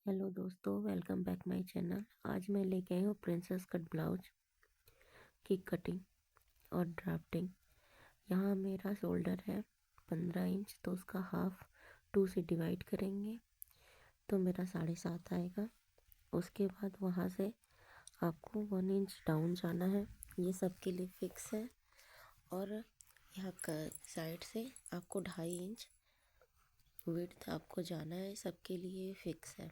Hello दोस्तों, welcome back my channel. आज मैं लेके आई हूँ प्रिंसेस कट ब्लाउज की कटिंग और ड्राफ्टिंग। यहाँ मेरा शोल्डर है 15 इंच, तो उसका हाफ 2 से डिवाइड करेंगे तो मेरा 7.5 आएगा। उसके बाद वहाँ से आपको 1 इंच डाउन जाना है। ये सबके लिए फिक्स है। और यहाँ का साइड से आपको 2.5 इंच विड्थ आपको जाना है, सबके लिए फिक्स है।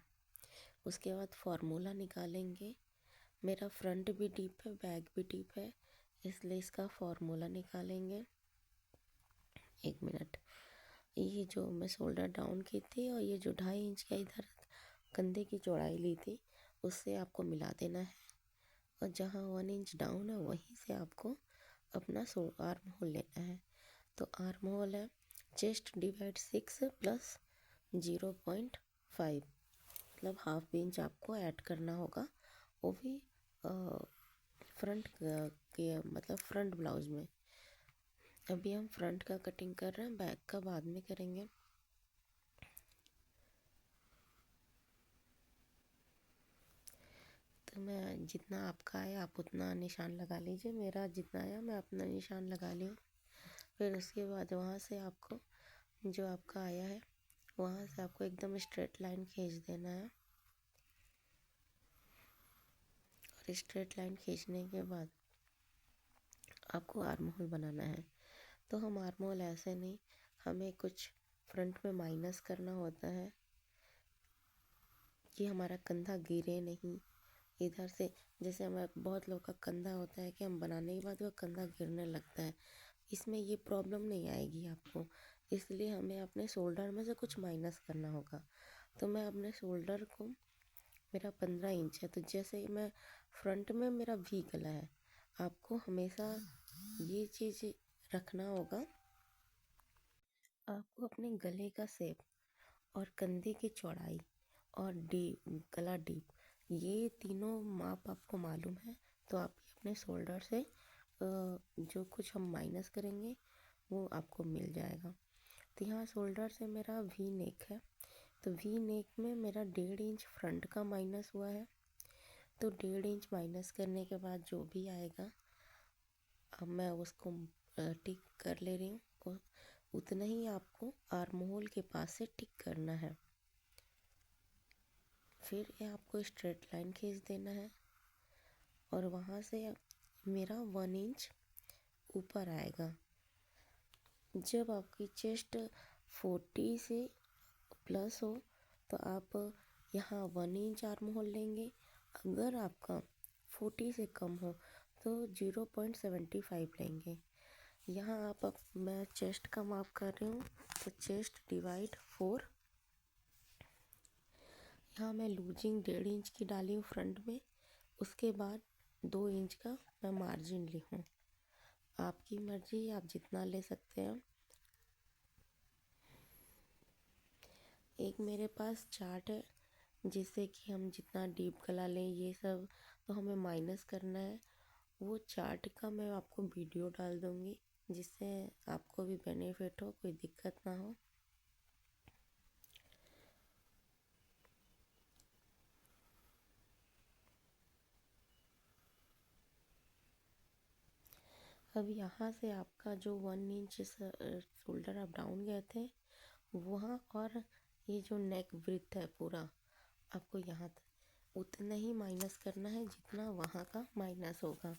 उसके बाद फार्मूला निकालेंगे। मेरा फ्रंट भी डीप है, बैक भी डीप है, इसलिए इसका फार्मूला निकालेंगे। 1 मिनट। ये जो मैं शोल्डर डाउन की थी और ये जो 2.5 इंच का इधर कंधे की चौड़ाई ली थी, उससे आपको मिला देना है। और जहाँ 1 इंच डाउन है वहीं से आपको अपना आर्म होल लेना है। तो आर्म होल है चेस्ट डिवाइड 6 प्लस 0.5, मतलब हाफ इंच आपको ऐड करना होगा, वो भी फ्रंट के मतलब फ्रंट ब्लाउज में। अभी हम फ्रंट का कटिंग कर रहे हैं, बैक का बाद में करेंगे। तो मैं जितना आपका आया आप उतना निशान लगा लीजिए, मेरा जितना आया मैं अपना निशान लगा ली हूँ। फिर उसके बाद वहाँ से आपको जो आपका आया है वहाँ से आपको एकदम स्ट्रेट लाइन खींच देना है। और स्ट्रेट लाइन खींचने के बाद आपको आर्म होल बनाना है। तो हम आर्म होल ऐसे नहीं, हमें कुछ फ्रंट में माइनस करना होता है कि हमारा कंधा गिरे नहीं इधर से। जैसे हमारा बहुत लोग का कंधा होता है कि हम बनाने के बाद वो कंधा गिरने लगता है, इसमें ये प्रॉब्लम नहीं आएगी आपको। इसलिए हमें अपने शोल्डर में से कुछ माइनस करना होगा। तो मैं अपने शोल्डर को, मेरा 15 इंच है, तो जैसे मैं फ्रंट में मेरा वी गला है, आपको हमेशा ये चीज़ रखना होगा। आपको अपने गले का शेप और कंधे की चौड़ाई और गला डीप, ये तीनों माप आपको मालूम है, तो आप अपने शोल्डर से जो कुछ हम माइनस करेंगे वो आपको मिल जाएगा। तो यहाँ शोल्डर से मेरा वी नेक है, तो वी नेक में मेरा 1.5 इंच फ्रंट का माइनस हुआ है। तो 1.5 इंच माइनस करने के बाद जो भी आएगा, अब मैं उसको टिक कर ले रही हूँ। उतना ही आपको आर्म होल के पास से टिक करना है। फिर ये आपको स्ट्रेट लाइन खींच देना है और वहाँ से मेरा 1 इंच ऊपर आएगा। जब आपकी चेस्ट 40 से प्लस हो तो आप यहाँ 1 इंच आर्म होल लेंगे। अगर आपका 40 से कम हो तो 0.75 लेंगे। यहाँ मैं चेस्ट का माप कर रही हूँ, तो चेस्ट डिवाइड 4। यहाँ मैं लूजिंग 1.5 इंच की डाली हूँ फ्रंट में। उसके बाद 2 इंच का मैं मार्जिन ली हूँ। आपकी मर्जी, आप जितना ले सकते हैं। एक मेरे पास चार्ट है जिससे कि हम जितना डीप गला लें ये सब तो हमें माइनस करना है। वो चार्ट का मैं आपको वीडियो डाल दूँगी, जिससे आपको भी बेनिफिट हो, कोई दिक्कत ना हो। अब यहाँ से आपका जो 1 इंच शोल्डर आप डाउन गए थे वहाँ, और ये जो नेक ब्रीथ है पूरा, आपको यहाँ तक उतना ही माइनस करना है जितना वहाँ का माइनस होगा।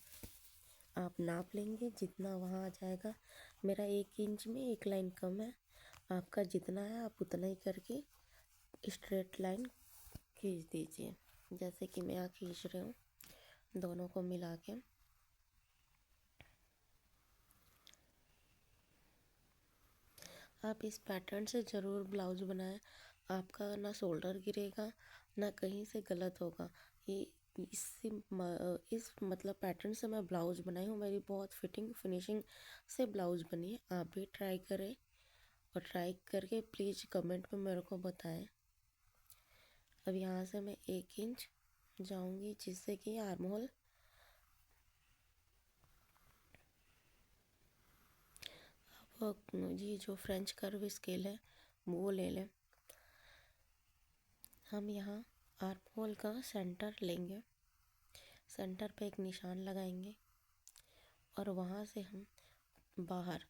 आप नाप लेंगे जितना वहाँ आ जाएगा। मेरा 1 इंच में एक लाइन कम है, आपका जितना है आप उतना ही करके स्ट्रेट लाइन खींच दीजिए, जैसे कि मैं यहाँ खींच रही हूँ दोनों को मिला के। आप इस पैटर्न से ज़रूर ब्लाउज बनाएं, आपका ना शोल्डर गिरेगा ना कहीं से गलत होगा। ये इस मतलब पैटर्न से मैं ब्लाउज बनाई हूँ, मेरी बहुत फिटिंग फिनिशिंग से ब्लाउज बनी है। आप भी ट्राई करें और ट्राई करके प्लीज़ कमेंट में मेरे को बताएं। अब यहाँ से मैं 1 इंच जाऊँगी जिससे कि आर्म होल, अब ये जो फ्रेंच कर्व स्केल है वो ले लें। हम यहाँ आर्म होल का सेंटर लेंगे, सेंटर पे एक निशान लगाएंगे और वहाँ से हम बाहर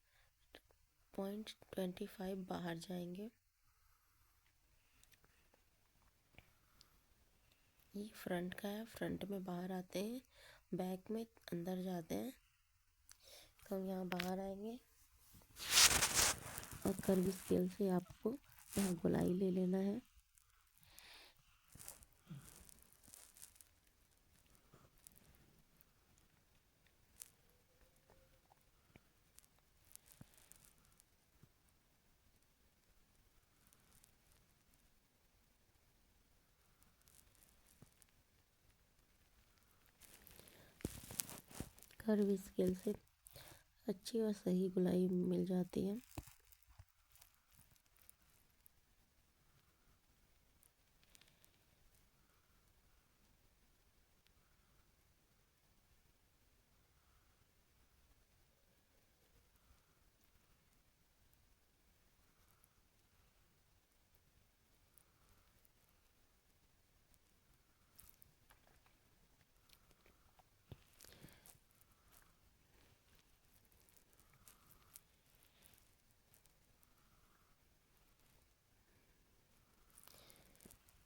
0.25 बाहर जाएंगे। ये फ्रंट का है, फ्रंट में बाहर आते हैं, बैक में अंदर जाते हैं। तो हम यहाँ बाहर आएंगे और कर्व स्केल से आपको यहाँ गोलाई ले लेना है। कर्व स्केल से अच्छी और सही गोलाई मिल जाती है।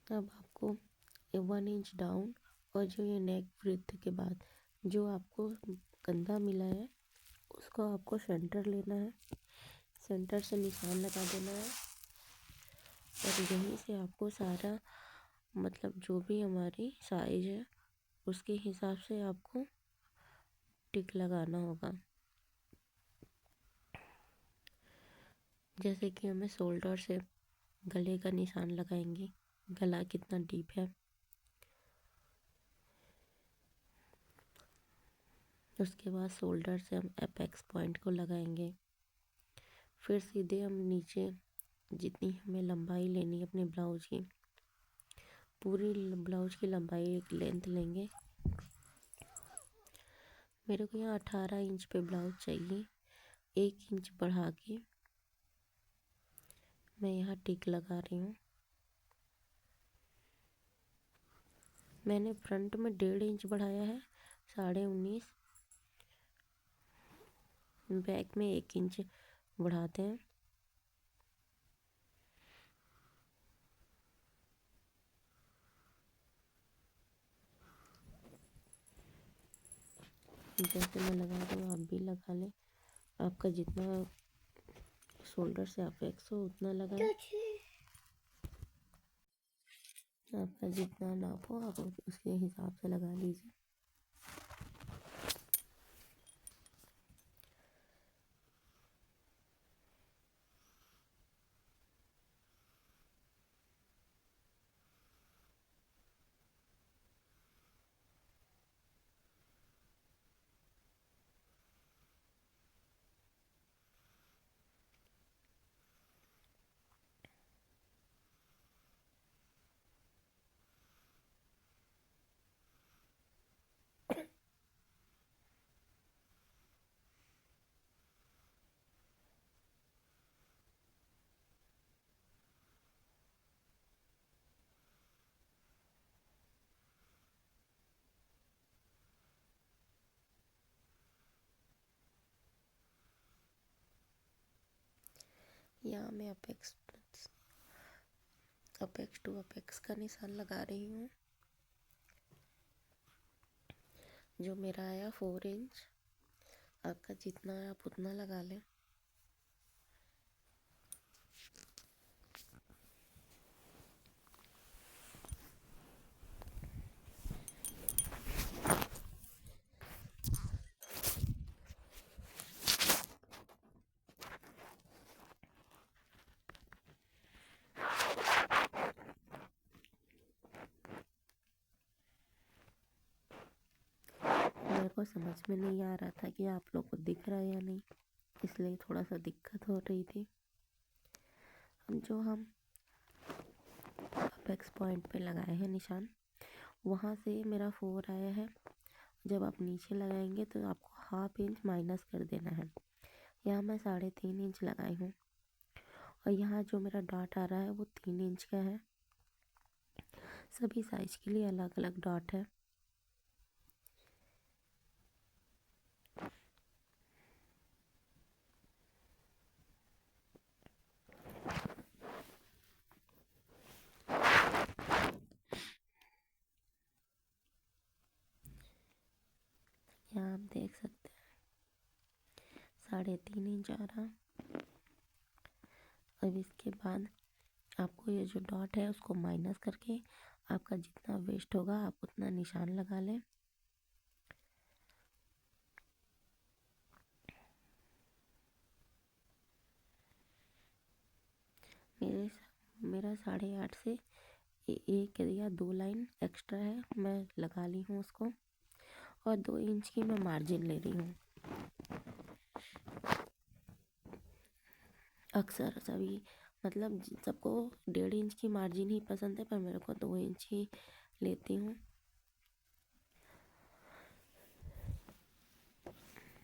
अब आपको 1 इंच डाउन और जो ये नेक ब्रेड्थ के बाद जो आपको कंधा मिला है उसको आपको सेंटर लेना है, सेंटर से निशान लगा देना है और यहीं से आपको सारा मतलब जो भी हमारी साइज है उसके हिसाब से आपको टिक लगाना होगा। जैसे कि हमें शोल्डर से गले का निशान लगाएंगे, गला कितना डीप है, उसके बाद शोल्डर से हम एपेक्स पॉइंट को लगाएंगे। फिर सीधे हम नीचे जितनी हमें लंबाई लेनी है अपने ब्लाउज की, पूरी ब्लाउज की लंबाई एक लेंथ लेंगे। मेरे को यहाँ 18 इंच पे ब्लाउज चाहिए, 1 इंच बढ़ा के मैं यहाँ टिक लगा रही हूँ। मैंने फ्रंट में 1.5 इंच बढ़ाया है, 19.5। बैक में 1 इंच बढ़ाते हैं। जैसे मैं लगा रही हूँ आप भी लगा लें, आपका जितना शोल्डर से अपेक्स हो उतना लगाएं, आपका जितना नाप हो आप उसके हिसाब से लगा लीजिए। यहाँ मैं अपेक्स टू अपेक्स का निशान लगा रही हूँ। जो मेरा आया 4 इंच, आपका जितना है आप उतना लगा लें। मेरे को समझ में नहीं आ रहा था कि आप लोग को दिख रहा है या नहीं, इसलिए थोड़ा सा दिक्कत हो रही थी। जो हम अपेक्स पॉइंट पे लगाए हैं निशान, वहाँ से मेरा 4 आया है। जब आप नीचे लगाएंगे तो आपको 1/2 इंच माइनस कर देना है। यहाँ मैं 3.5 इंच लगाई हूँ और यहाँ जो मेरा डॉट आ रहा है वो 3 इंच का है। सभी साइज के लिए अलग अलग डॉट है। यहाँ आप देख सकते हैं 3.5 इंच आ रहा। अब इसके बाद आपको ये जो डॉट है उसको माइनस करके आपका जितना वेस्ट होगा आप उतना निशान लगा लें। मेरा 8.5 से एक या 2 लाइन एक्स्ट्रा है, मैं लगा ली हूँ उसको, और 2 इंच की मैं मार्जिन ले रही हूँ। अक्सर सभी मतलब सबको 1.5 इंच की मार्जिन ही पसंद है, पर मेरे को 2 इंच ही लेती हूँ।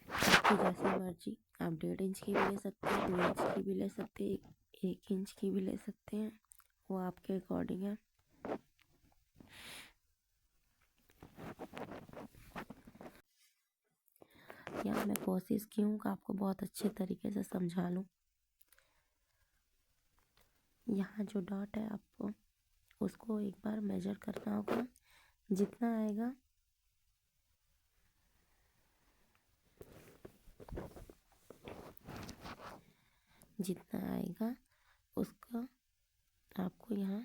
आपकी जैसी मर्जी, आप 1.5 इंच की भी ले सकते हैं, 2 इंच की भी ले सकते हैं, 1 इंच की भी ले सकते हैं, वो आपके अकॉर्डिंग है। यहाँ मैं कोशिश की हूँ कि आपको बहुत अच्छे तरीके से समझा लूँ। यहाँ जो डॉट है आपको उसको एक बार मेजर करना होगा, जितना आएगा उसका आपको यहाँ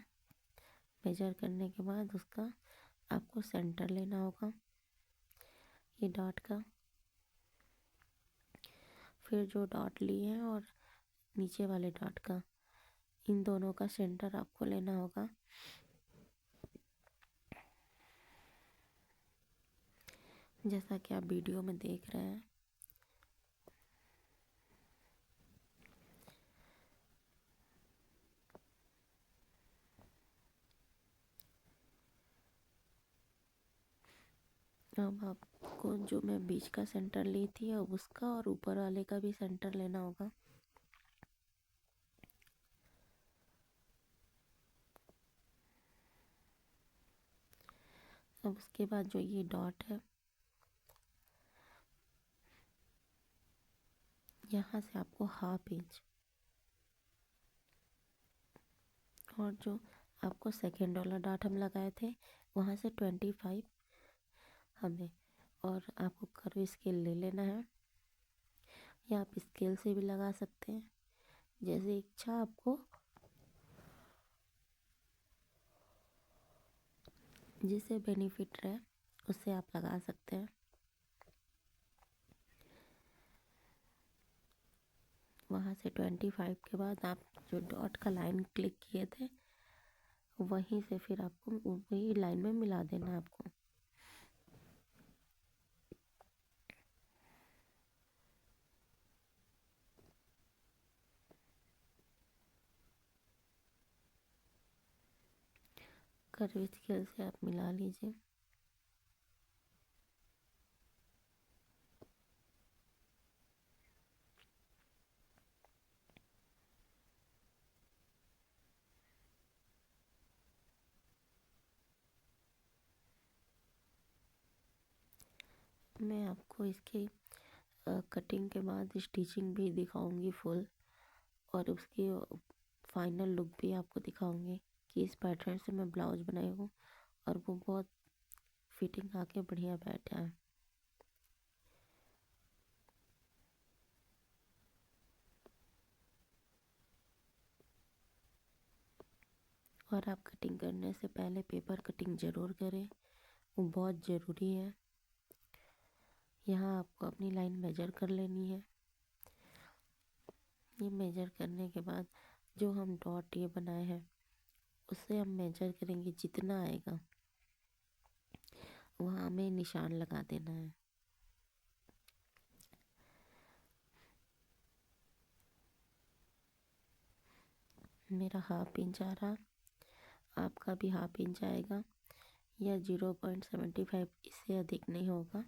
मेजर करने के बाद उसका आपको सेंटर लेना होगा ये डॉट का। फिर जो डॉट लिए हैं और नीचे वाले डॉट का, इन दोनों का सेंटर आपको लेना होगा। जैसा कि आप वीडियो में देख रहे हैं। अब आपको जो मैं बीच का सेंटर ली थी अब उसका और ऊपर वाले का भी सेंटर लेना होगा। अब उसके बाद जो ये डॉट है यहाँ से आपको 1/2 इंच, और जो आपको सेकेंड वाला डॉट हम लगाए थे वहाँ से 25 हमें, और आपको कर्व स्केल ले लेना है, या आप स्केल से भी लगा सकते हैं, जैसे इच्छा आपको, जिससे बेनिफिट रहे उससे आप लगा सकते हैं। वहाँ से 25 के बाद आप जो डॉट का लाइन क्लिक किए थे वहीं से फिर आपको वही लाइन में मिला देना है आपको। कर्व स्केल से आप मिला लीजिए। मैं आपको इसकी कटिंग के बाद स्टिचिंग भी दिखाऊंगी फुल, और उसकी फाइनल लुक भी आपको दिखाऊंगी कि इस पैटर्न से मैं ब्लाउज बनाई हूँ और वो बहुत फिटिंग आके बढ़िया बैठा है। और आप कटिंग करने से पहले पेपर कटिंग ज़रूर करें, वो बहुत ज़रूरी है। यहाँ आपको अपनी लाइन मेजर कर लेनी है। ये मेजर करने के बाद जो हम डॉट ये बनाए हैं उससे हम मेजर करेंगे, जितना आएगा वहाँ हमें निशान लगा देना है। मेरा 1/2 इंच आ रहा, आपका भी 1/2 इंच आएगा, या 0.75, इससे अधिक नहीं होगा।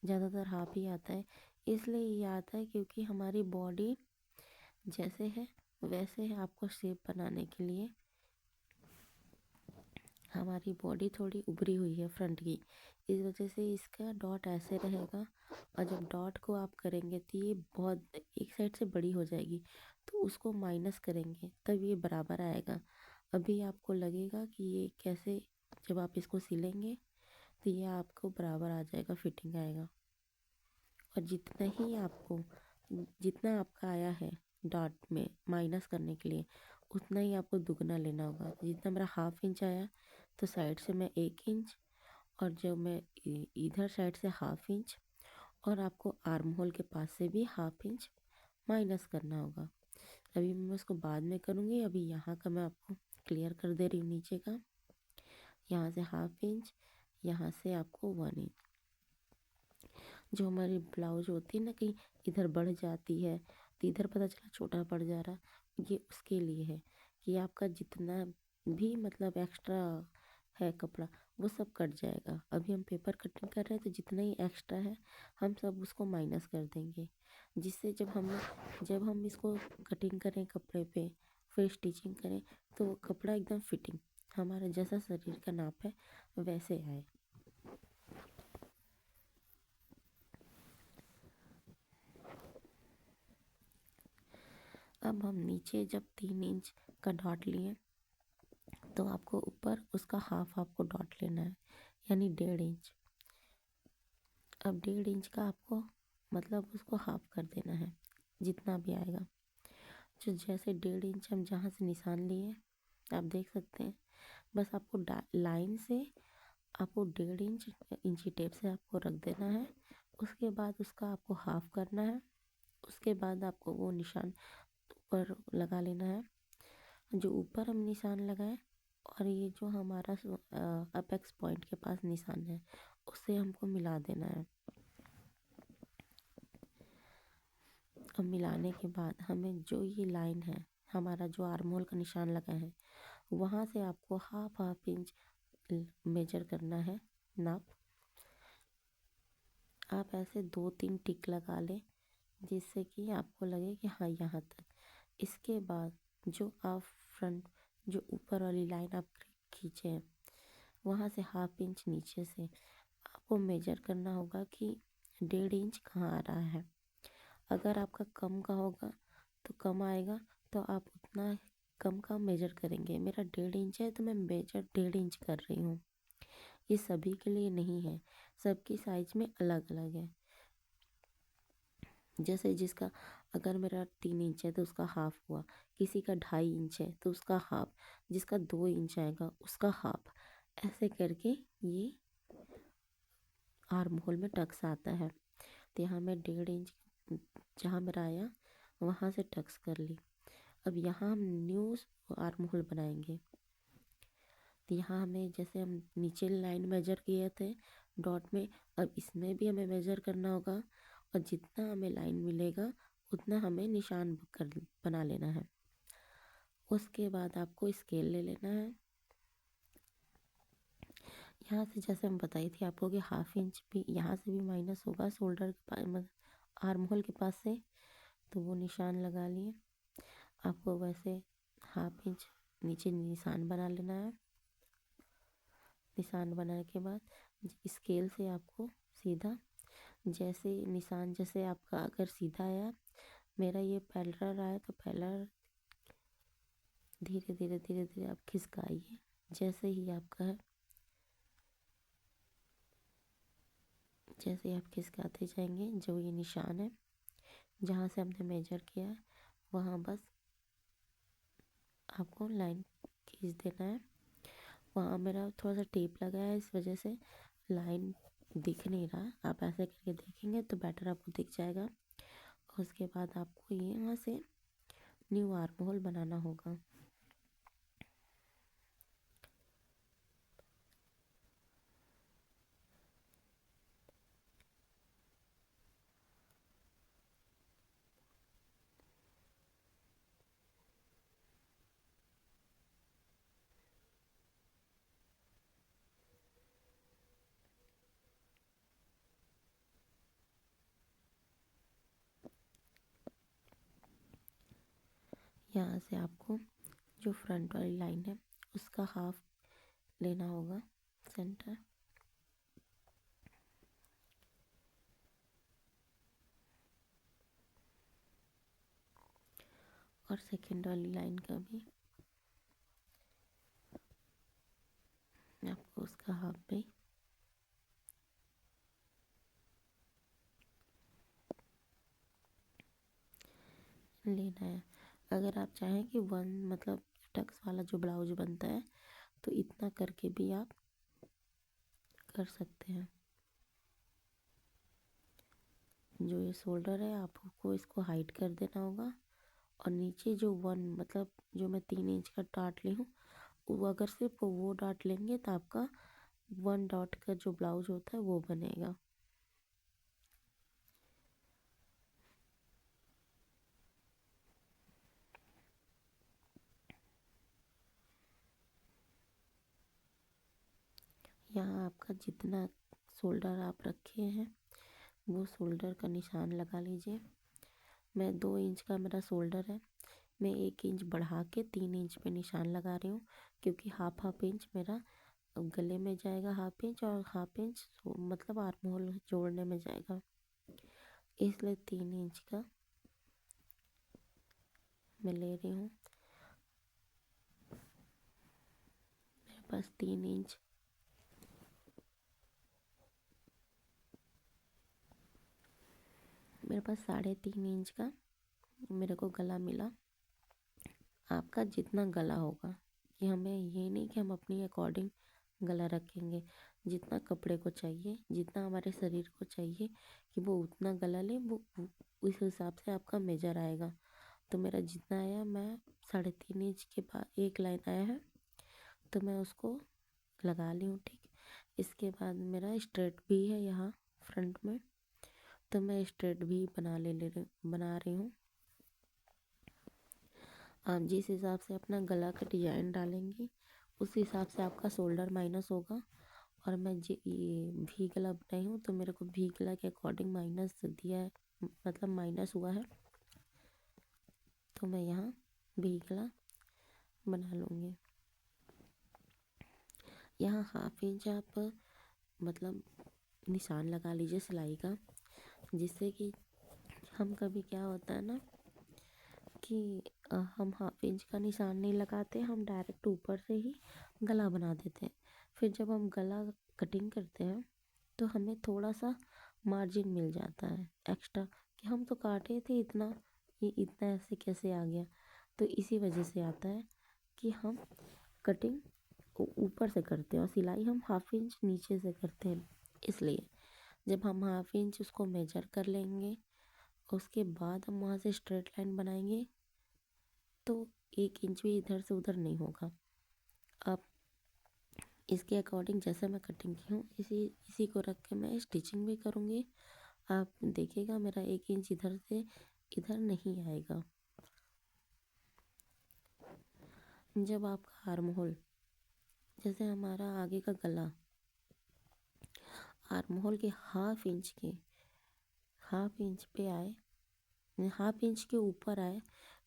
ज़्यादातर 1/2 ही आता है, इसलिए ये आता है क्योंकि हमारी बॉडी जैसे है वैसे है, आपको शेप बनाने के लिए हमारी बॉडी थोड़ी उभरी हुई है फ्रंट की, इस वजह से इसका डॉट ऐसे रहेगा। और जब डॉट को आप करेंगे तो ये बहुत एक साइड से बड़ी हो जाएगी, तो उसको माइनस करेंगे तब ये बराबर आएगा। अभी आपको लगेगा कि ये कैसे, जब आप इसको सिलेंगे तो ये आपको बराबर आ जाएगा, फिटिंग आएगा। और जितना आपका आया है डॉट में माइनस करने के लिए, उतना ही आपको दुगना लेना होगा। जितना मेरा 1/2 इंच आया तो साइड से मैं 1 इंच, और जो मैं इधर साइड से 1/2 इंच, और आपको आर्म होल के पास से भी 1/2 इंच माइनस करना होगा। अभी मैं उसको बाद में करूँगी, अभी यहाँ का मैं आपको क्लियर कर दे रही हूँ। नीचे का यहाँ से 1/2 इंच, यहाँ से आपको 1 इंच। जो हमारी ब्लाउज होती है ना, कहीं इधर बढ़ जाती है तो इधर पता चला छोटा पड़ जा रहा, ये उसके लिए है कि आपका जितना भी मतलब एक्स्ट्रा है कपड़ा वो सब कट जाएगा। अभी हम पेपर कटिंग कर रहे हैं तो जितना ही एक्स्ट्रा है हम सब उसको माइनस कर देंगे, जिससे जब हम इसको कटिंग करें कपड़े पे, फिर स्टिचिंग करें, तो वो कपड़ा एकदम फिटिंग हमारा जैसा शरीर का नाप है वैसे आए। अब हम नीचे जब 3 इंच का डॉट लिए तो आपको ऊपर उसका हाफ आपको डॉट लेना है, यानी 1.5 इंच। अब 1.5 इंच का आपको मतलब उसको हाफ कर देना है, जितना भी आएगा। जो जैसे 1.5 इंच हम जहाँ से निशान लिए आप देख सकते हैं, बस आपको लाइन से आपको 1.5 इंच इंची टेप से आपको रख देना है। उसके बाद उसका आपको हाफ करना है। उसके बाद आपको वो निशान ऊपर लगा लेना है, जो ऊपर हम निशान लगाए, और ये जो हमारा अपेक्स पॉइंट के पास निशान है उससे हमको मिला देना है। अब मिलाने के बाद हमें जो ये लाइन है, हमारा जो आर्म होल का निशान लगा है, वहाँ से आपको 1/2 इंच मेजर करना है नाप। आप ऐसे 2-3 टिक लगा लें, जिससे कि आपको लगे कि हाँ यहाँ तक। इसके बाद जो आप फ्रंट जो ऊपर वाली लाइन आप खींचे हैं, वहाँ से 1/2 इंच नीचे से आपको मेजर करना होगा कि 1.5 इंच कहाँ आ रहा है। अगर आपका कम का होगा तो कम आएगा, तो आप उतना कम का मेजर करेंगे। मेरा 1.5 इंच है तो मैं मेजर 1.5 इंच कर रही हूँ। ये सभी के लिए नहीं है, सबकी साइज में अलग अलग है। जैसे जिसका अगर मेरा 3 इंच है तो उसका हाफ हुआ, किसी का 2.5 इंच है तो उसका हाफ, जिसका 2 इंच आएगा उसका हाफ, ऐसे करके ये आर्म होल में टक्स आता है। तो यहाँ मैं 1.5 इंच जहाँ मेरा आया वहाँ से टक्स कर ली। अब यहाँ हम न्यू आर्म होल बनाएंगे। तो यहाँ हमें जैसे हम नीचे लाइन मेजर किए थे डॉट में, अब इसमें भी हमें मेजर करना होगा, और जितना हमें लाइन मिलेगा उतना हमें निशान बना लेना है। उसके बाद आपको स्केल ले लेना है। यहाँ से जैसे हम बताई थी आपको कि 1/2 इंच भी यहाँ से भी माइनस होगा शोल्डर के पास, आर्म होल के पास से, तो वो निशान लगा लिए। आपको वैसे 1/2 इंच नीचे निशान बना लेना है। निशान बनाने के बाद स्केल से आपको सीधा जैसे निशान, जैसे आपका अगर सीधा आया, मेरा ये पैरेलल आया तो पैरेलल धीरे धीरे धीरे धीरे आप खिसकाइए। जैसे ही आपका है, जैसे ही आप खिसकाते जाएंगे, जो ये निशान है जहाँ से हमने मेजर किया है वहाँ बस आपको लाइन खींच देना है। वहाँ मेरा थोड़ा सा टेप लगा है, इस वजह से लाइन दिख नहीं रहा। आप ऐसे करके देखेंगे तो बेटर आपको दिख जाएगा। उसके बाद आपको ये यहाँ से न्यू आर्म होल बनाना होगा। यहाँ से आपको जो फ्रंट वाली लाइन है उसका हाफ लेना होगा सेंटर। और सेकेंड वाली लाइन का भी आपको उसका हाफ भी लेना है। अगर आप चाहें कि वन मतलब टक्स वाला जो ब्लाउज बनता है तो इतना करके भी आप कर सकते हैं। जो ये शोल्डर है आपको इसको हाइड कर देना होगा, और नीचे जो वन मतलब जो मैं 3 इंच का डाट ली हूँ, वो अगर सिर्फ वो डाट लेंगे तो आपका 1 डॉट का जो ब्लाउज होता है वो बनेगा। यहाँ आपका जितना शोल्डर आप रखे हैं वो शोल्डर का निशान लगा लीजिए। मैं 2 इंच का मेरा शोल्डर है, मैं 1 इंच बढ़ा के 3 इंच पे निशान लगा रही हूँ, क्योंकि हाफ इंच मेरा गले में जाएगा, हाफ इंच, और हाफ इंच मतलब आर्म होल जोड़ने में जाएगा, इसलिए 3 इंच का मैं ले रही हूँ। मेरे पास 3 इंच मेरे पास 3.5 इंच का मेरे को गला मिला। आपका जितना गला होगा, कि हमें ये नहीं कि हम अपनी अकॉर्डिंग गला रखेंगे, जितना कपड़े को चाहिए, जितना हमारे शरीर को चाहिए कि वो उतना गला ले, वो उस हिसाब से आपका मेजर आएगा। तो मेरा जितना आया, मैं 3.5 इंच के बाद एक लाइन आया है तो मैं उसको लगा ली हूँ, ठीक। इसके बाद मेरा स्ट्रेट भी है यहाँ फ्रंट में, तो मैं स्ट्रेट भी बना रही हूँ। आप जिस हिसाब से अपना गला का डिजाइन डालेंगे उस हिसाब से आपका शोल्डर माइनस होगा। और मैं ये भी गला बनाई हूँ तो मेरे को भी गला के अकॉर्डिंग माइनस दिया है, मतलब माइनस हुआ है, तो मैं यहाँ भी गला बना लूँगी। यहाँ हाफ इंच आप मतलब निशान लगा लीजिए सिलाई का, जिससे कि हम कभी क्या होता है ना कि हम हाफ इंच का निशान नहीं लगाते, हम डायरेक्ट ऊपर से ही गला बना देते हैं। फिर जब हम गला कटिंग करते हैं तो हमें थोड़ा सा मार्जिन मिल जाता है एक्स्ट्रा, कि हम तो काटे थे इतना, ये इतना ऐसे कैसे आ गया। तो इसी वजह से आता है कि हम कटिंग ऊपर से करते हैं और सिलाई हम हाफ इंच नीचे से करते हैं। इसलिए जब हम हाफ इंच उसको मेजर कर लेंगे, उसके बाद हम वहाँ से स्ट्रेट लाइन बनाएंगे, तो 1 इंच भी इधर से उधर नहीं होगा। आप इसके अकॉर्डिंग जैसे मैं कटिंग की हूँ इसी इसी को रख के मैं स्टिचिंग भी करूँगी। आप देखिएगा मेरा 1 इंच इधर से इधर नहीं आएगा। जब आपका आर्म होल, जैसे हमारा आगे का गला आर्म होल के हाफ इंच पे आए, हाफ इंच के ऊपर आए,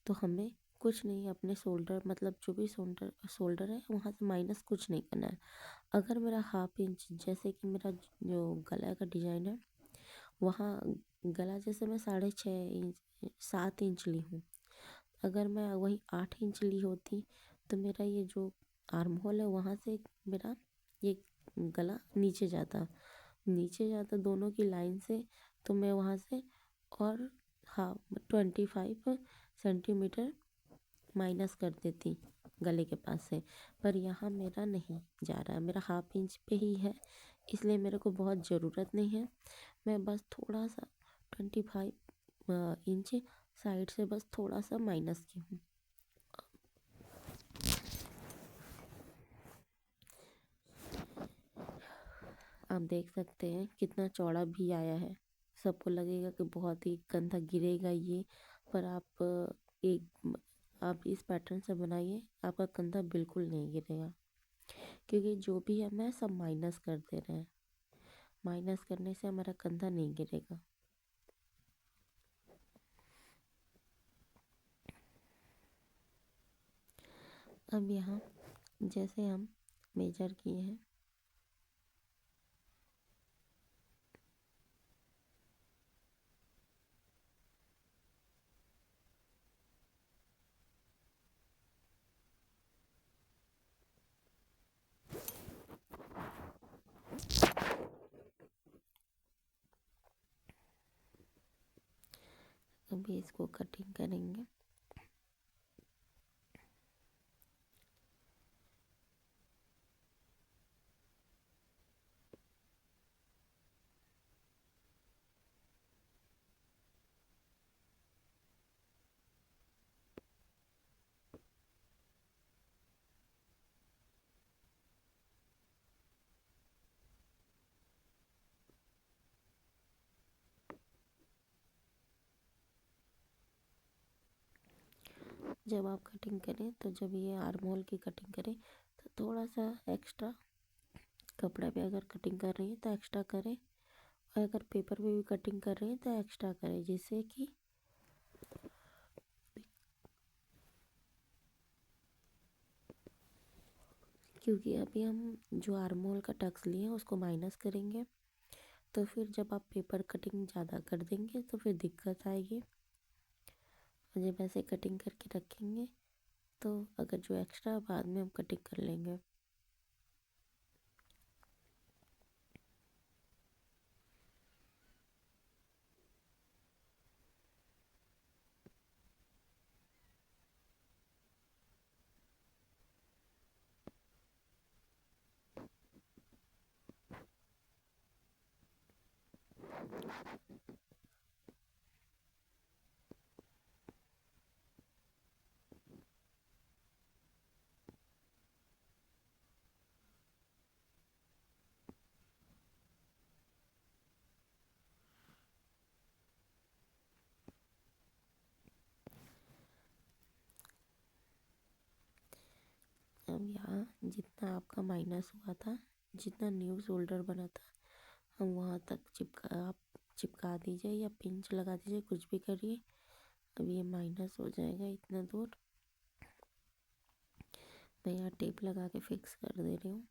तो हमें कुछ नहीं, अपने शोल्डर मतलब जो भी शोल्डर है वहाँ से माइनस कुछ नहीं करना है। अगर मेरा हाफ इंच, जैसे कि मेरा जो गला का डिज़ाइन है वहाँ गला जैसे मैं 6.5 इंच 7 इंच ली हूँ, अगर मैं वही 8 इंच ली होती तो मेरा ये जो आर्म होल है वहाँ से मेरा ये गला नीचे जाता दोनों की लाइन से, तो मैं वहाँ से और हाँ 25 सेंटीमीटर माइनस कर देती गले के पास से। पर यहाँ मेरा नहीं जा रहा है, मेरा हाफ इंच पे ही है, इसलिए मेरे को बहुत ज़रूरत नहीं है। मैं बस थोड़ा सा 25 इंच साइड से बस थोड़ा सा माइनस की हूँ। आप देख सकते हैं कितना चौड़ा भी आया है। सबको लगेगा कि बहुत ही कंधा गिरेगा ये, पर आप इस पैटर्न से बनाइए, आपका कंधा बिल्कुल नहीं गिरेगा, क्योंकि जो भी है मैं सब माइनस कर दे रहे हैं। माइनस करने से हमारा कंधा नहीं गिरेगा। अब यहाँ जैसे हम मेजर किए हैं। अभी इसको कटिंग करेंगे। जब आप कटिंग करें तो जब ये आर्म होल की कटिंग करें तो थोड़ा सा एक्स्ट्रा कपड़ा पे अगर कटिंग कर रही है तो एक्स्ट्रा करें, और अगर पेपर पे भी कटिंग कर रही है तो एक्स्ट्रा करें, जिससे कि क्योंकि अभी हम जो आर्म होल का टक्स लिए हैं उसको माइनस करेंगे, तो फिर जब आप पेपर कटिंग ज़्यादा कर देंगे तो फिर दिक्कत आएगी। और जब ऐसे कटिंग करके रखेंगे तो अगर जो एक्स्ट्रा बाद में हम कटिंग कर लेंगे। अब यहाँ जितना आपका माइनस हुआ था, जितना न्यू शोल्डर बना था, हम वहाँ तक आप चिपका दीजिए या पिंच लगा दीजिए, कुछ भी करिए। अब ये माइनस हो जाएगा इतना दूर। मैं यहाँ टेप लगा के फिक्स कर दे रही हूँ।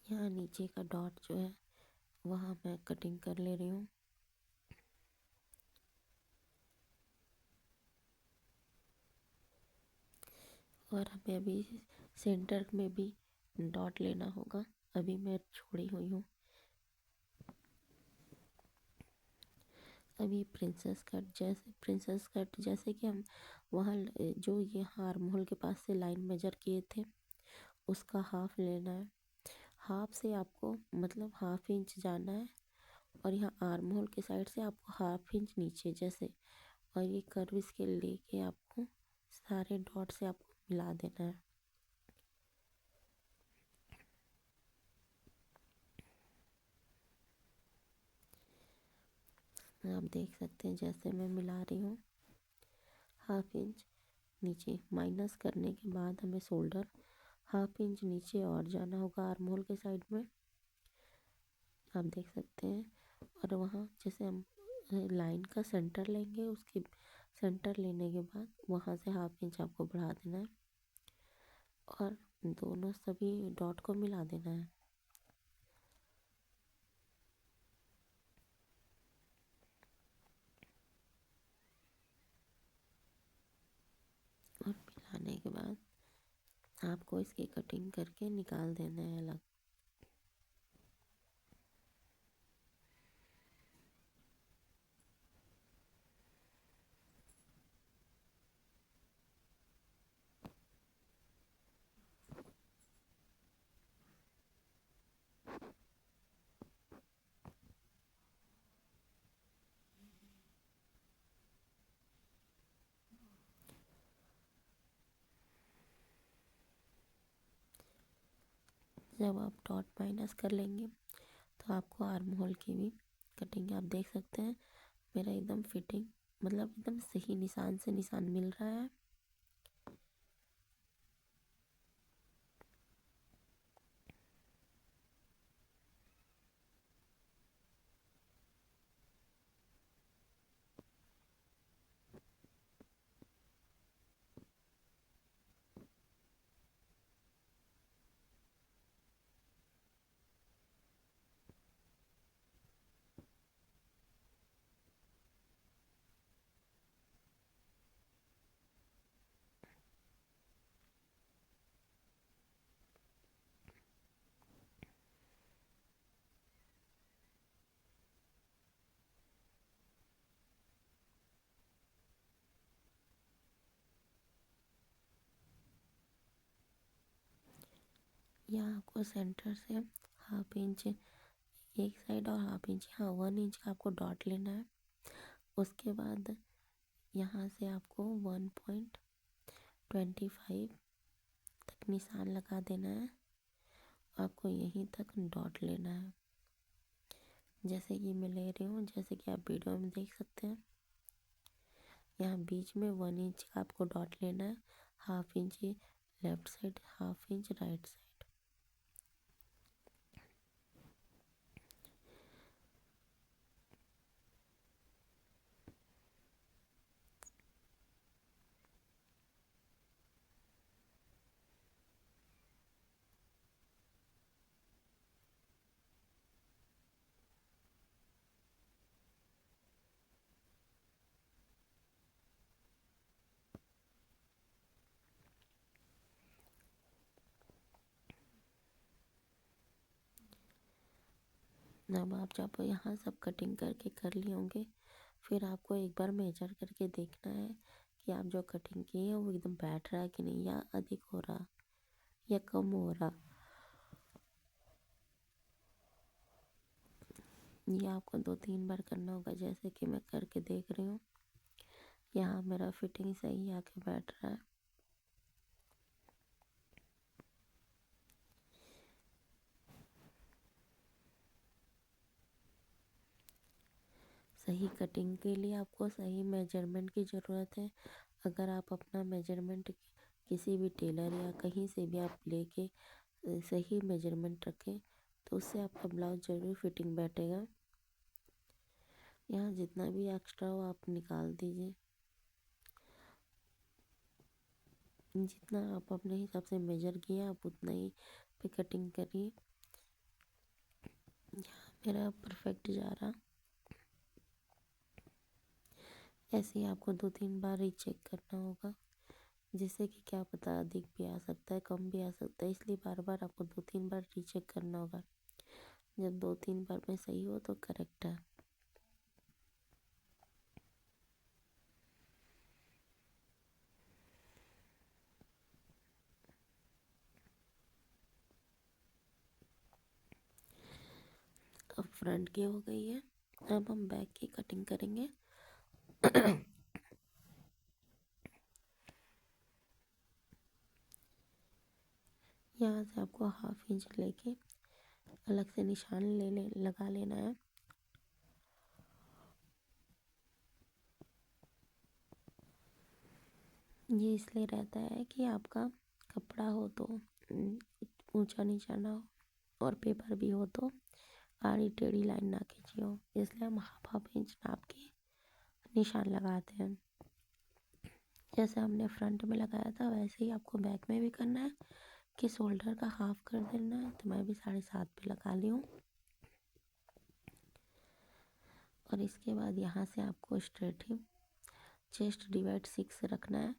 यहाँ नीचे का डॉट जो है वहाँ मैं कटिंग कर ले रही हूँ। और हमें अभी सेंटर में भी डॉट लेना होगा। अभी मैं छोड़ी हुई हूँ। अभी प्रिंसेस कट जैसे कि हम वहाँ जो ये आर्म होल के पास से लाइन मेजर किए थे उसका हाफ लेना है। हाफ से आपको मतलब हाफ इंच जाना है, और यहाँ आर्म होल के साइड से आपको हाफ इंच नीचे जैसे, और ये कर्व स्केल लेके आपको सारे डॉट से आपको मिला देना है। आप देख सकते हैं जैसे मैं मिला रही हूँ। हाफ इंच नीचे माइनस करने के बाद हमें शोल्डर हाफ इंच नीचे और जाना होगा आर्म होल के साइड में, आप देख सकते हैं। और वहाँ जैसे हम लाइन का सेंटर लेंगे, उसके सेंटर लेने के बाद वहाँ से हाफ इंच आपको बढ़ा देना है और दोनों सभी डॉट को मिला देना है। और मिलाने के बाद आपको इसकी कटिंग करके निकाल देना है अलग। जब आप डॉट माइनस कर लेंगे तो आपको आर्म होल की भी कटिंग आप देख सकते हैं। मेरा एकदम फिटिंग मतलब एकदम सही निशान से निशान मिल रहा है। यहाँ आपको सेंटर से हाफ इंच एक साइड और हाफ इंच, हाँ 1 इंच का आपको डॉट लेना है। उसके बाद यहाँ से आपको 1.25 तक निशान लगा देना है। आपको यहीं तक डॉट लेना है, जैसे कि मैं ले रही हूँ, जैसे कि आप वीडियो में देख सकते हैं। यहाँ बीच में 1 इंच का आपको डॉट लेना है, half inch left side, half inch right side. अब आप जब यहाँ सब कटिंग करके कर लिए होंगे, फिर आपको एक बार मेजर करके देखना है कि आप जो कटिंग की है वो एकदम बैठ रहा है कि नहीं, या अधिक हो रहा या कम हो रहा। ये आपको 2-3 बार करना होगा, जैसे कि मैं करके देख रही हूँ। यहाँ मेरा फिटिंग सही आके बैठ रहा है। सही कटिंग के लिए आपको सही मेजरमेंट की ज़रूरत है। अगर आप अपना मेजरमेंट किसी भी टेलर या कहीं से भी आप लेके सही मेजरमेंट रखें, तो उससे आपका ब्लाउज ज़रूर फिटिंग बैठेगा। यहाँ जितना भी एक्स्ट्रा हो आप निकाल दीजिए। जितना आप अपने हिसाब से मेजर किए आप उतना ही पे कटिंग करिए। यहाँ मेरा परफेक्ट जा रहा। ऐसे ही आपको 2-3 बार रीचेक करना होगा, जिससे कि क्या पता अधिक भी आ सकता है, कम भी आ सकता है, इसलिए बार बार आपको 2-3 बार रीचेक करना होगा। जब 2-3 बार में सही हो तो करेक्ट है। अब फ्रंट की हो गई है, अब हम बैक की कटिंग करेंगे। यहाँ से आपको हाफ इंच लेके अलग से निशान लगा लेना है। ये इसलिए रहता है कि आपका कपड़ा हो तो ऊंचा नीचा ना हो, और पेपर भी हो तो आड़ी टेढ़ी लाइन ना खींची हो, इसलिए हम हाफ हाफ इंच नाप के निशान लगाते हैं। जैसे हमने फ्रंट में लगाया था वैसे ही आपको बैक में भी करना है कि शोल्डर का हाफ कर देना है। तो मैं भी 7.5 पे लगा ली हूँ। और इसके बाद यहाँ से आपको स्ट्रेट ही चेस्ट डिवाइड 6 रखना है।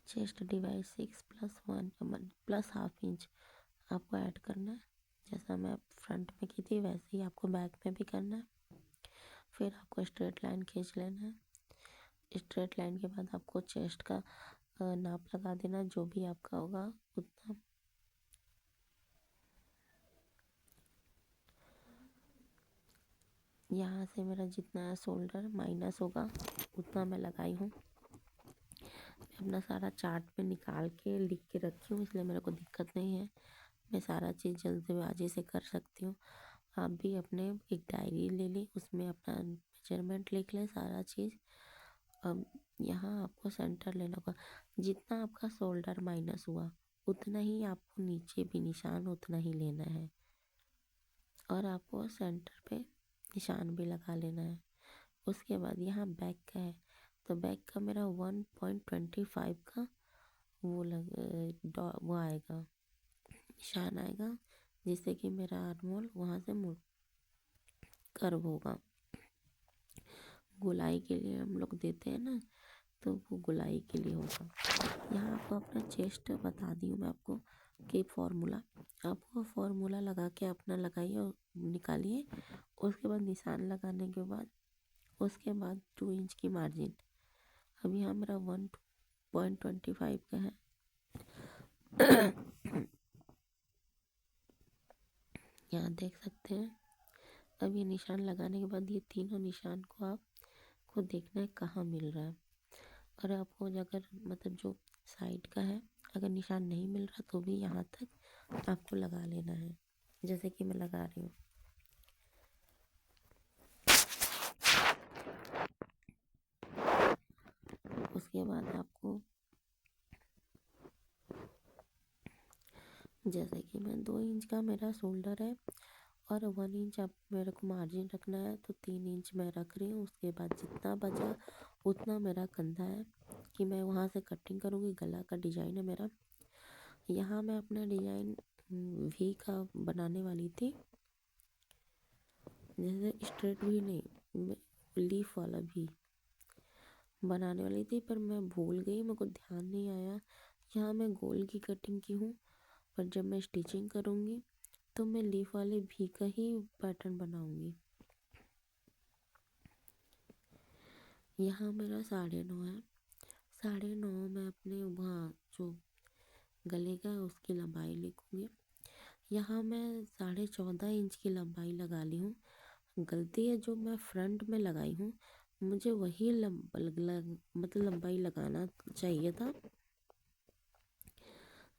Chest divide 6 +1 plus half inch आपको ऐड करना है। जैसा मैं फ्रंट में की थी वैसे ही आपको बैक में भी करना है। फिर आपको स्ट्रेट लाइन खींच लेना है। स्ट्रेट लाइन के बाद आपको चेस्ट का नाप लगा देना, जो भी आपका होगा उतना। यहाँ से मेरा जितना शोल्डर माइनस होगा उतना मैं लगाई हूँ। अपना सारा चार्ट पे निकाल के लिख के रखी हूँ, इसलिए मेरे को दिक्कत नहीं है। मैं सारा चीज़ जल्दबाजी से कर सकती हूँ। आप भी अपने एक डायरी ले लें, उसमें अपना मेजरमेंट लिख लें सारा चीज़। अब यहाँ आपको सेंटर लेना होगा। जितना आपका शोल्डर माइनस हुआ उतना ही आपको नीचे भी निशान उतना ही लेना है, और आपको सेंटर पे निशान भी लगा लेना है। उसके बाद यहाँ बैक का है, तो बैक का मेरा 1.25 का वो आएगा, निशान आएगा, जिससे कि मेरा आर्महोल वहाँ से मुड़ कर्व होगा। गोलाई के लिए हम लोग देते हैं ना, तो वो गोलाई के लिए होगा। यहाँ आपको अपना चेस्ट बता दी हूँ मैं आपको कि फॉर्मूला, आपको फॉर्मूला लगा के अपना लगाइए और निकालिए। उसके बाद निशान लगाने के बाद उसके बाद 2 इंच की मार्जिन। अब यहाँ मेरा 1.25 का है। यहाँ देख सकते हैं। अब ये निशान लगाने के बाद ये तीनों निशान को आपको देखना है कहाँ मिल रहा है। और आपको अगर मतलब जो साइड का है, अगर निशान नहीं मिल रहा तो भी यहाँ तक आपको लगा लेना है, जैसे कि मैं लगा रही हूँ। उसके बाद आपको जैसे कि मैं 2 इंच का मेरा शोल्डर है और 1 इंच आप मेरे को मार्जिन रखना है, तो 3 इंच मैं रख रही हूँ। उसके बाद जितना बचा उतना मेरा कंधा है कि मैं वहाँ से कटिंग करूँगी। गला का डिजाइन है मेरा। यहाँ मैं अपना डिजाइन वी का बनाने वाली थी, जैसे स्ट्रेट भी नहीं, लीफ वाला भी बनाने वाली थी, पर मैं भूल गई, मेरे को ध्यान नहीं आया। यहाँ मैं गोल की कटिंग की हूँ, पर जब मैं स्टिचिंग करूँगी तो मैं लीफ वाले भी का ही पैटर्न बनाऊँगी। यहाँ मेरा 9.5 है। 9.5 में अपने वहाँ जो गले का है उसकी लंबाई लिखूँगी। यहाँ मैं 14.5 इंच की लंबाई लगा ली हूँ। गलती है जो मैं फ्रंट में लगाई हूँ, मुझे वही मतलब लंबाई लगाना चाहिए था,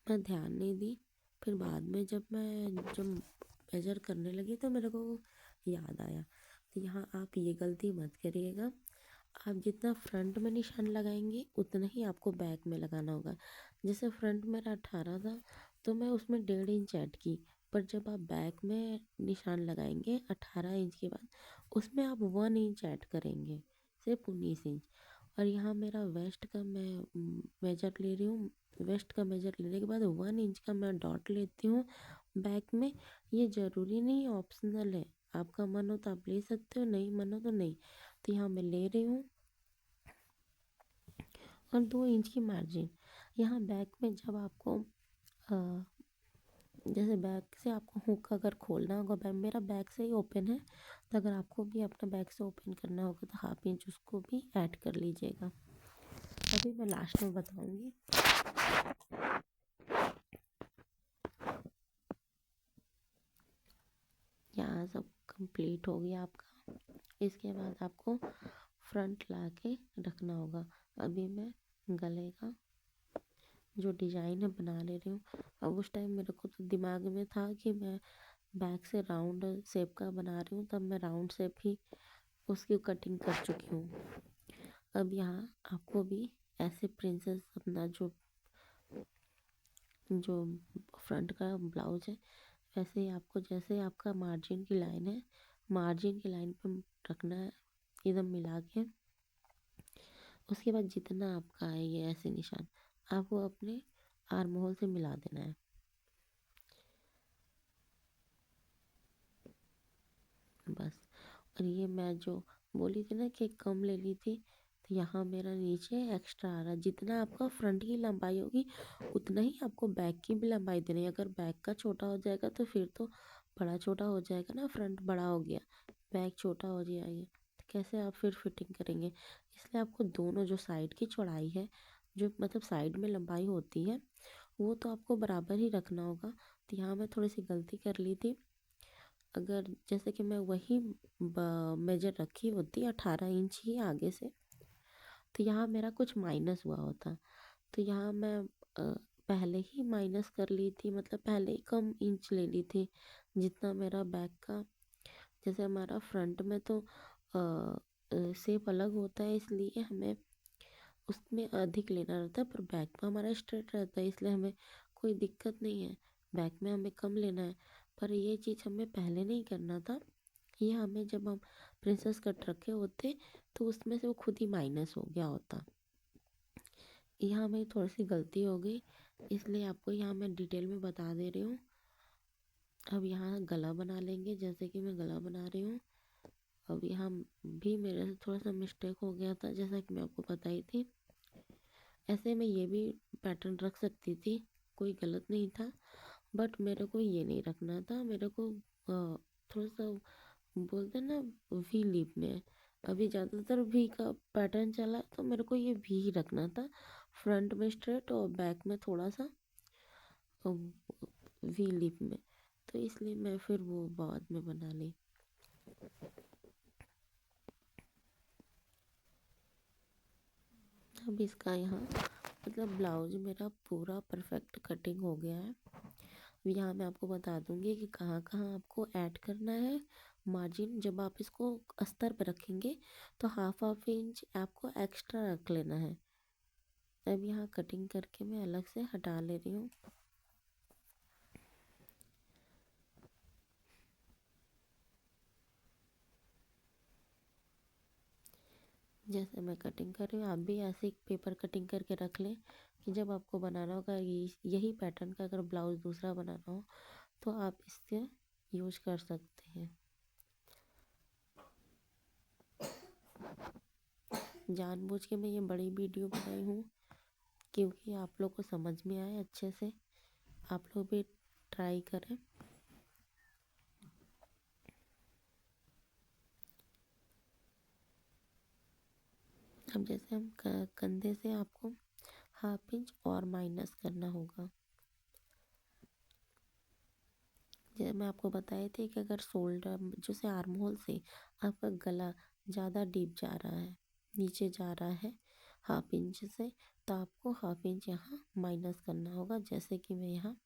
मैं ध्यान नहीं दी। फिर बाद में जब मेजर करने लगी तो मेरे को याद आया। तो यहाँ आप ये गलती मत करिएगा। आप जितना फ्रंट में निशान लगाएंगे उतना ही आपको बैक में लगाना होगा। जैसे फ्रंट मेरा 18 था तो मैं उसमें 1.5 इंच ऐड की, पर जब आप बैक में निशान लगाएंगे 18 इंच के बाद उसमें आप 1 इंच ऐड करेंगे, सिर्फ 19 इंच। और यहाँ मेरा वेस्ट का मैं मेजर ले रही हूँ। वेस्ट का मेजर लेने के बाद 1 इंच का मैं डॉट लेती हूँ बैक में। ये ज़रूरी नहीं, ऑप्शनल है, आपका मन हो तो आप ले सकते हो, नहीं मन हो तो नहीं। तो यहाँ मैं ले रही हूँ। और 2 इंच की मार्जिन यहाँ बैक में जब आपको जैसे बैक से आपको हुक अगर खोलना होगा, मेरा बैक से ही ओपन है, तो अगर आपको भी अपना बैक से ओपन करना होगा तो 1/2 इंच उसको भी ऐड कर लीजिएगा। अभी मैं लास्ट में बताऊंगी। यहाँ सब कंप्लीट हो गया आपका। इसके बाद आपको फ्रंट ला के रखना होगा। अभी मैं गले का जो डिज़ाइन है बना ले रही हूँ। अब उस टाइम मेरे को तो दिमाग में था कि मैं बैक से राउंड शेप का बना रही हूँ, तब मैं राउंड शेप ही उसकी कटिंग कर चुकी हूँ। अब यहाँ आपको भी ऐसे प्रिंसेस अपना जो फ्रंट का ब्लाउज है वैसे ही आपको, जैसे आपका मार्जिन की लाइन है, मार्जिन की लाइन पर रखना है एकदम मिला के। उसके बाद जितना आपका है ये ऐसे निशान आपको अपने आर्म होल से मिला देना है, बस। और ये मैं जो बोली थी ना कि कम ले ली थी, तो यहाँ मेरा नीचे एक्स्ट्रा आ रहा। जितना आपका फ्रंट की लंबाई होगी उतना ही आपको बैक की भी लंबाई देनी है। अगर बैक का छोटा हो जाएगा तो फिर तो बड़ा छोटा हो जाएगा ना, फ्रंट बड़ा हो गया बैक छोटा हो जाएगा, तो कैसे आप फिर फिटिंग करेंगे। इसलिए आपको दोनों जो साइड की चौड़ाई है, जो मतलब साइड में लंबाई होती है, वो तो आपको बराबर ही रखना होगा। तो यहाँ मैं थोड़ी सी गलती कर ली थी। अगर जैसे कि मैं वही मेजर रखी होती 18 इंच ही आगे से, तो यहाँ मेरा कुछ माइनस हुआ होता। तो यहाँ मैं पहले ही माइनस कर ली थी, मतलब पहले ही कम इंच ले ली थी जितना मेरा बैक का। जैसे हमारा फ्रंट में तो शेप अलग होता है, इसलिए हमें उसमें अधिक लेना रहता है, पर बैक में हमारा स्ट्रेट रहता है, इसलिए हमें कोई दिक्कत नहीं है। बैक में हमें कम लेना है, पर ये चीज़ हमें पहले नहीं करना था। ये हमें जब हम प्रिंसेस कट रखे होते तो उसमें से वो खुद ही माइनस हो गया होता। यहाँ मेरी थोड़ी सी गलती हो गई, इसलिए आपको यहाँ मैं डिटेल में बता दे रही हूँ। अब यहाँ गला बना लेंगे, जैसे कि मैं गला बना रही हूँ। अब यहाँ भी मेरे से थोड़ा सा मिस्टेक हो गया था, जैसा कि मैं आपको बताई थी। ऐसे मैं ये भी पैटर्न रख सकती थी, कोई गलत नहीं था, बट मेरे को ये नहीं रखना था। मेरे को थोड़ा सा बोलते हैं ना वी लिप में, अभी ज़्यादातर वी का पैटर्न चला है, तो मेरे को ये वी ही रखना था, फ्रंट में स्ट्रेट और बैक में थोड़ा सा वी लिप में। तो इसलिए मैं फिर वो बाद में बना ली। अब इसका यहाँ मतलब ब्लाउज मेरा पूरा परफेक्ट कटिंग हो गया है। यहाँ मैं आपको बता दूंगी कि कहाँ कहाँ आपको ऐड करना है मार्जिन। जब आप इसको अस्तर पर रखेंगे तो हाफ हाफ इंच आपको एक्स्ट्रा रख लेना है। अब यहाँ कटिंग करके मैं अलग से हटा ले रही हूँ। जैसे मैं कटिंग कर रही हूँ, आप भी ऐसे ही पेपर कटिंग करके रख लें कि जब आपको बनाना होगा यही पैटर्न का अगर ब्लाउज दूसरा बनाना हो तो आप इससे यूज कर सकते हैं। जानबूझ के मैं ये बड़ी वीडियो बनाई हूँ क्योंकि आप लोग को समझ में आए अच्छे से, आप लोग भी ट्राई करें। अब जैसे हम कंधे से आपको हाफ इंच और माइनस करना होगा। जैसे मैं आपको बताई थी कि अगर शोल्डर जैसे आर्म होल से आपका गला ज़्यादा डीप जा रहा है, नीचे जा रहा है हाफ इंच से, तो आपको हाफ इंच यहाँ माइनस करना होगा, जैसे कि मैं यहाँ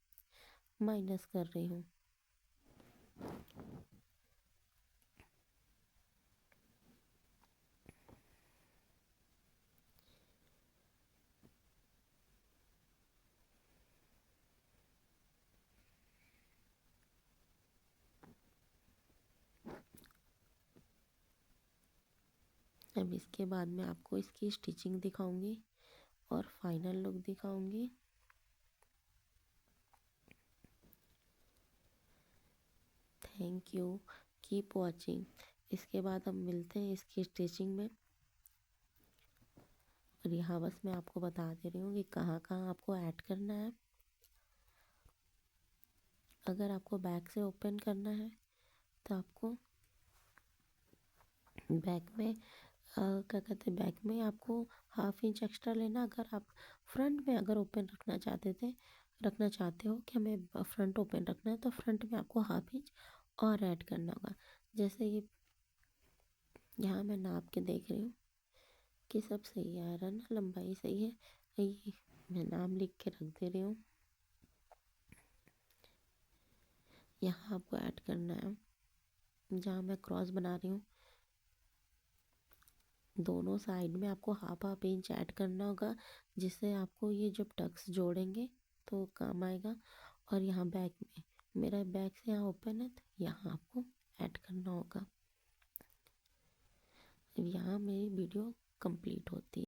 माइनस कर रही हूँ। अब इसके बाद मैं आपको इसकी स्टिचिंग दिखाऊंगी और फाइनल लुक दिखाऊंगी। Thank you, keep watching. इसके बाद हम मिलते हैं इसकी स्टिचिंग में। और यहाँ बस मैं आपको बता दे रही हूँ कि कहाँ कहाँ आपको ऐड करना है। अगर आपको बैक से ओपन करना है तो आपको बैक में क्या कहते हैं, बैक में आपको हाफ इंच एक्स्ट्रा लेना। अगर आप फ्रंट में अगर ओपन रखना चाहते हो कि हमें फ्रंट ओपन रखना है, तो फ्रंट में आपको हाफ इंच और ऐड करना होगा। जैसे ये यहाँ मैं नाप के देख रही हूँ कि सब सही आ रहा है ना, लंबाई सही है। ये मैं नाम लिख के रख दे रही हूँ। यहाँ आपको ऐड करना है, जहाँ मैं क्रॉस बना रही हूँ दोनों साइड में आपको हाफ हाफ इंच ऐड करना होगा, जिससे आपको ये जब टक्स जोड़ेंगे तो काम आएगा। और यहाँ बैक में मेरा बैक से यहाँ ओपन है, तो यहाँ आपको ऐड करना होगा। यहाँ मेरी वीडियो कंप्लीट होती है।